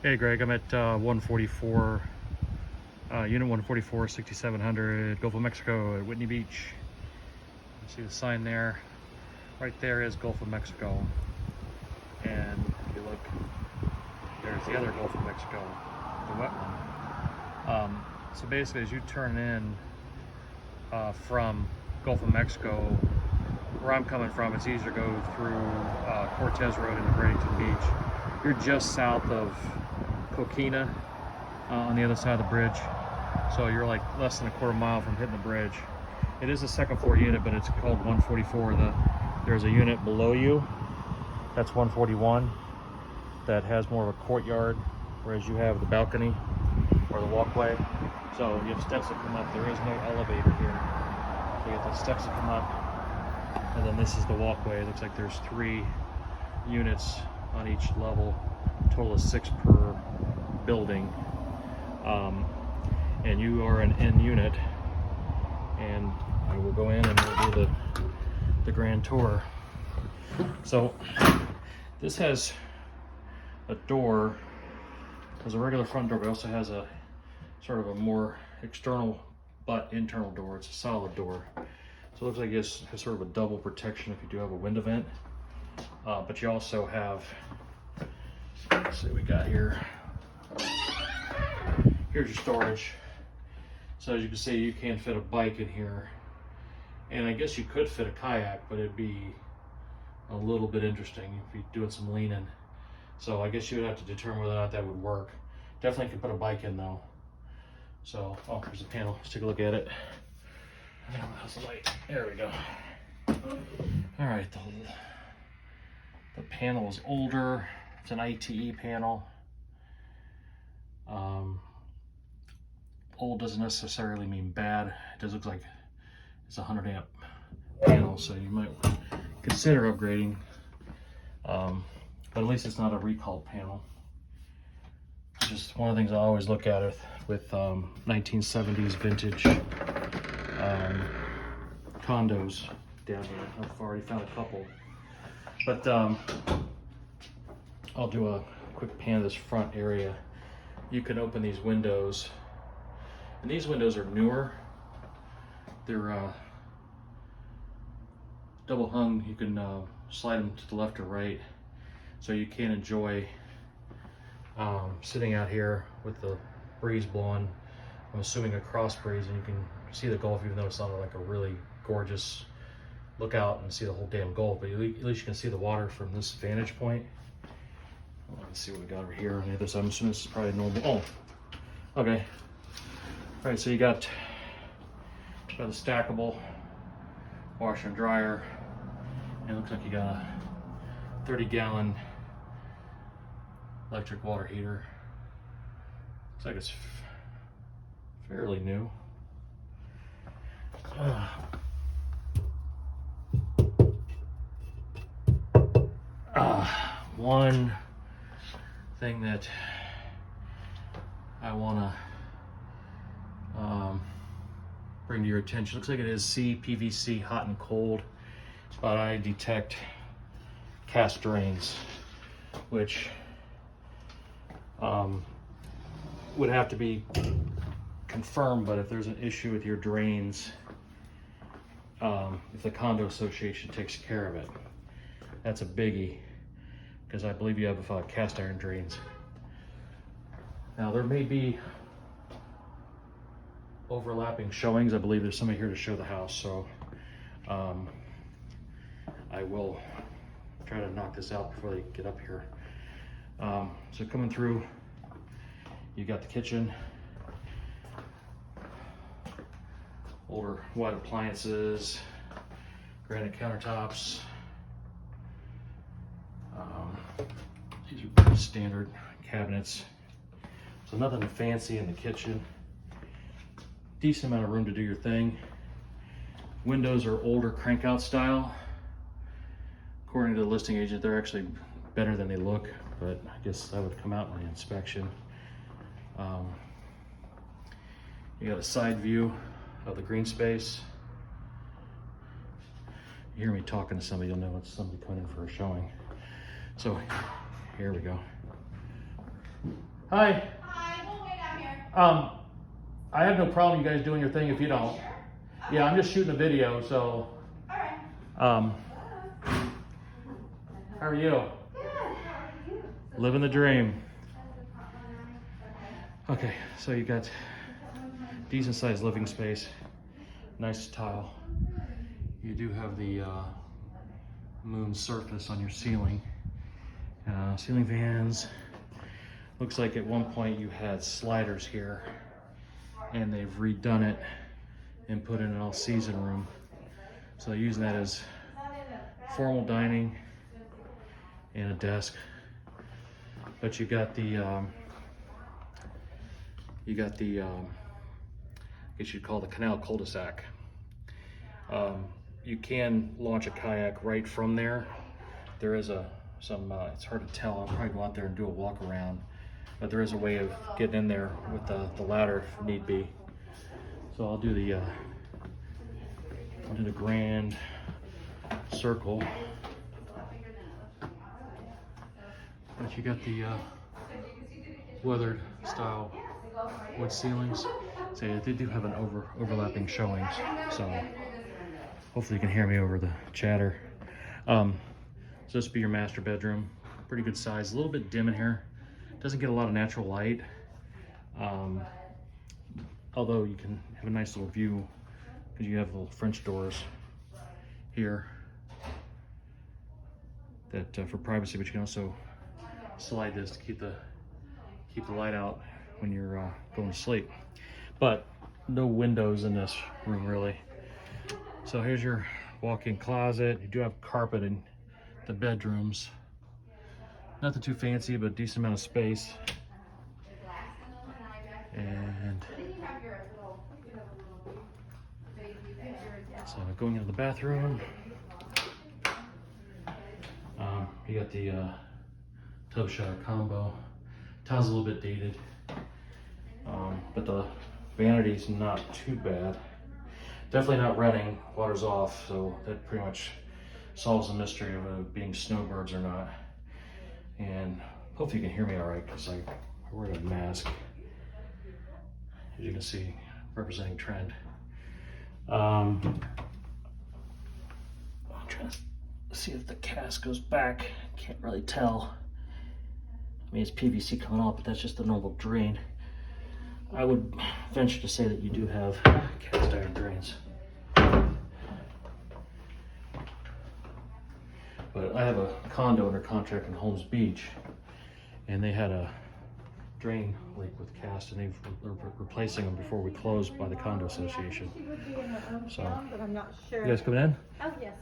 Hey Greg, I'm at 144, Unit 144, 6700, Gulf of Mexico at Whitney Beach. You see the sign there. Right there is Gulf of Mexico. And if you look, there's the other Gulf of Mexico, the wet one. So basically, as you turn in from Gulf of Mexico, where I'm coming from, it's easier to go through Cortez Road into Bradenton Beach. You're just south of Coquina on the other side of the bridge. So you're like less than a quarter mile from hitting the bridge. It is a second floor unit, but it's called 144. There's a unit below you, that's 141, that has more of a courtyard, whereas you have the balcony or the walkway. So you have steps that come up. There is no elevator here. So you have the steps that come up, and then this is the walkway. It looks like there's 3 units on each level, total of 6 per building. And you are an N unit, and I will go in and we'll do the grand tour. So this has a door. There's a regular front door, but it also has a sort of a more external but internal door. It's a solid door, so it looks like it has sort of a double protection if you do have a window vent. But you also have, let's see what we got here. Here's your storage. So as you can see, you can fit a bike in here, and I guess you could fit a kayak, but it'd be a little bit interesting if you're doing some leaning. So I guess you would have to determine whether or not that would work. Definitely could put a bike in though. So, oh, there's a panel. Let's take a look at it. How's the light? There we go. All right, the panel is older. It's an ITE panel. Old doesn't necessarily mean bad. It does look like it's a 100 amp panel, so you might consider upgrading. But at least it's not a recalled panel. Just one of the things I always look at with 1970s vintage condos down here. I've already found a couple. But I'll do a quick pan of this front area. You can open these windows, and these windows are newer. They're double hung. You can slide them to the left or right, so you can enjoy sitting out here with the breeze blowing. I'm assuming a cross breeze, and you can see the Gulf, even though it's not like a really gorgeous lookout and see the whole damn Gulf, but at least you can see the water from this vantage point. Let's see what we got over here on the other side. I'm assuming this is probably normal. Oh, okay. All right, so you got a stackable washer and dryer, and it looks like you got a 30-gallon electric water heater. Looks like it's fairly new. One thing that I want to bring to your attention, looks like it is CPVC hot and cold, but I detect cast drains, which would have to be confirmed. But if there's an issue with your drains, if the condo association takes care of it, that's a biggie, because I believe you have cast iron drains. Now there may be overlapping showings. I believe there's somebody here to show the house, so I will try to knock this out before they get up here. So coming through, you got the kitchen, older white appliances, granite countertops. These are pretty standard cabinets, so nothing fancy in the kitchen. Decent amount of room to do your thing. Windows are older crank-out style. According to the listing agent, they're actually better than they look, but I guess that would come out in the inspection. You got a side view of the green space. You hear me talking to somebody, you'll know it's somebody coming in for a showing. So here we go. Hi. Hi, we'll wait out here. I have no problem you guys doing your thing if you don't. Sure. Yeah, I'm just shooting a video, so. Alright. How are you? Good. How are you? Living the dream. Okay, so you got decent sized living space, nice tile. You do have the moon surface on your ceiling. Ceiling fans. Looks like at one point you had sliders here, and they've redone it and put in an all-season room. So they're using that as formal dining and a desk. But you got the I guess you'd call the canal cul-de-sac. You can launch a kayak right from there. There is it's hard to tell. I'll probably go out there and do a walk around, but there is a way of getting in there with the ladder if need be. So I'll do the grand circle. But you got the weathered style wood ceilings. So they do have an overlapping showings. So hopefully you can hear me over the chatter. So this would be your master bedroom. Pretty good size, a little bit dim in here. Doesn't get a lot of natural light. Although you can have a nice little view because you have little French doors here that for privacy, but you can also slide this to keep the light out when you're going to sleep. But no windows in this room really. So here's your walk-in closet. You do have carpet in the bedrooms. Nothing too fancy, but decent amount of space. And so going into the bathroom, you got the tub shower combo. Tile's a little bit dated, but the vanity's not too bad. Definitely not running, water's off, so that pretty much solves the mystery of it being snowbirds or not. And hopefully you can hear me all right because I wear a mask. As you can see, representing trend. I'm trying to see if the cast goes back. Can't really tell. I mean, it's PVC coming off, but that's just the normal drain. I would venture to say that you do have cast iron drains. But I have a condo under contract in Holmes Beach, and they had a drain leak with cast, and they're replacing them before we closed by the condo association. So, but I'm not sure. you guys coming in? Oh, yes.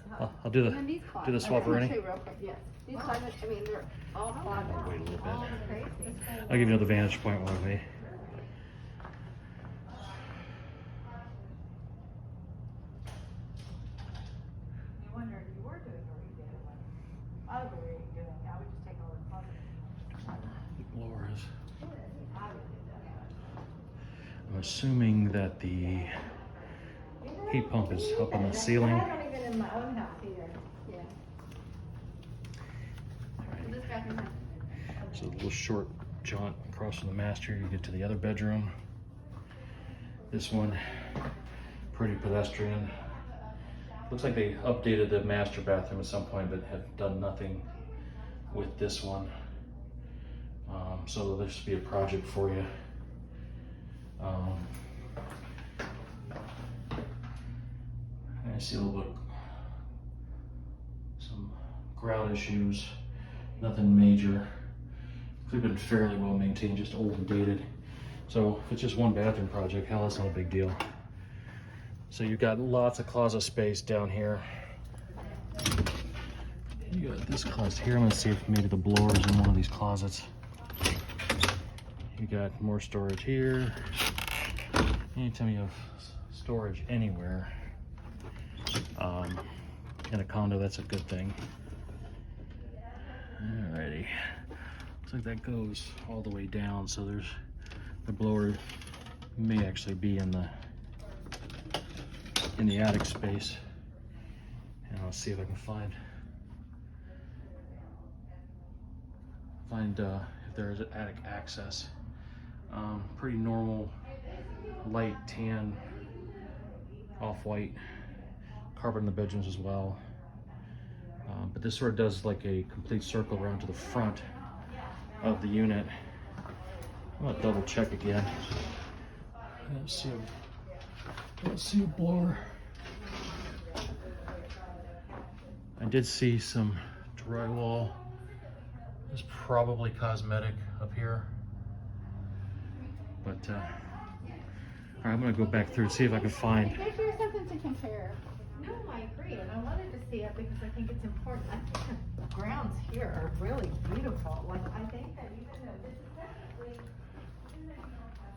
I'll do And these the closets, swap I'm gonna already. show you real quick, yes. These closets, I mean, they're all closets. I'll wait a little bit. All crazy. I'll give you another vantage point while I wait. You wonder if you were doing a redo. I would be redoing. I would just take all the closets. The blowers. I would do that. I'm assuming that the heat pump is up on the ceiling. I haven't even in my own house either. Yeah. So this bathroom has, So a little short jaunt across from the master, you get to the other bedroom. This one, pretty pedestrian. Looks like they updated the master bathroom at some point, but have done nothing with this one. So this should be a project for you. I see a little bit, some grout issues, nothing major. They've been fairly well maintained, just old and dated. So if it's just one bathroom project, hell, that's not a big deal. So you've got lots of closet space down here. You got this closet here. I'm gonna see if maybe the blower's in one of these closets. You got more storage here. Anytime you have storage anywhere, in a condo, that's a good thing. Alrighty. Looks like that goes all the way down, so there's the blower may actually be in the attic space. And I'll see if I can find if there is attic access. Pretty normal, light tan, off-white, carpet in the bedrooms as well. But this sort of does like a complete circle around to the front of the unit. I'm gonna double check again. I don't see a blower. I did see some drywall. It's probably cosmetic up here. But all right, I'm gonna go back through and see if I can find. There's something to compare. No, I agree, and I wanted to see it because I think it's important. I think the grounds here are really beautiful. Like, I think that even though this is technically.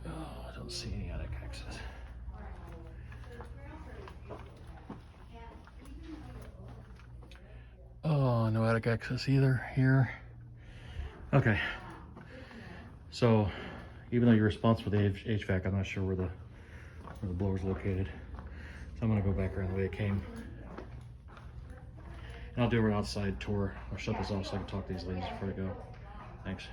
Oh, I don't see any attic access. Oh, no attic access either here. Okay. So, even though you're responsible for the HVAC, I'm not sure where the blower's located. So I'm gonna go back around the way it came. And I'll do an outside tour. I'll shut this off so I can talk to these ladies before I go. Thanks.